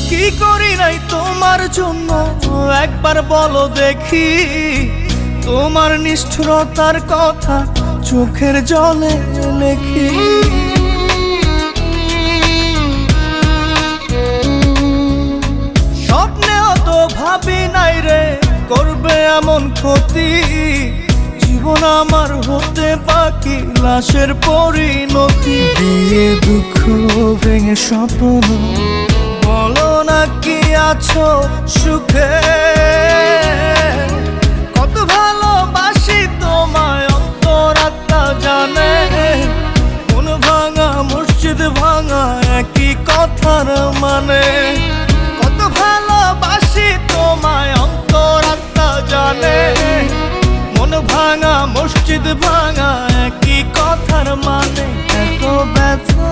কি করি নাই তোমার জন্য একবার বলো দেখি, তোমার নিষ্ঠুরতার কথা চোখের জলে লেখি। স্বপ্নেও তো ভাবি নাই রে করবে এমন ক্ষতি, জীবন আমার হতে বাকি লাশের পরিণতি। দিয়ে দুঃখ ভেঙে স্বপ্ন বলো না কি আছো সুখে, কত ভালোবাসি তোমায় অন্তরাত্মা জানে। মন ভাঙা মসজিদ ভাঙা একই কথার মানে, কত ভালোবাসি তোমায় অন্তরাত্মা জানে। মন ভাঙা মসজিদ ভাঙা একই কথার মানে, এত ব্যথা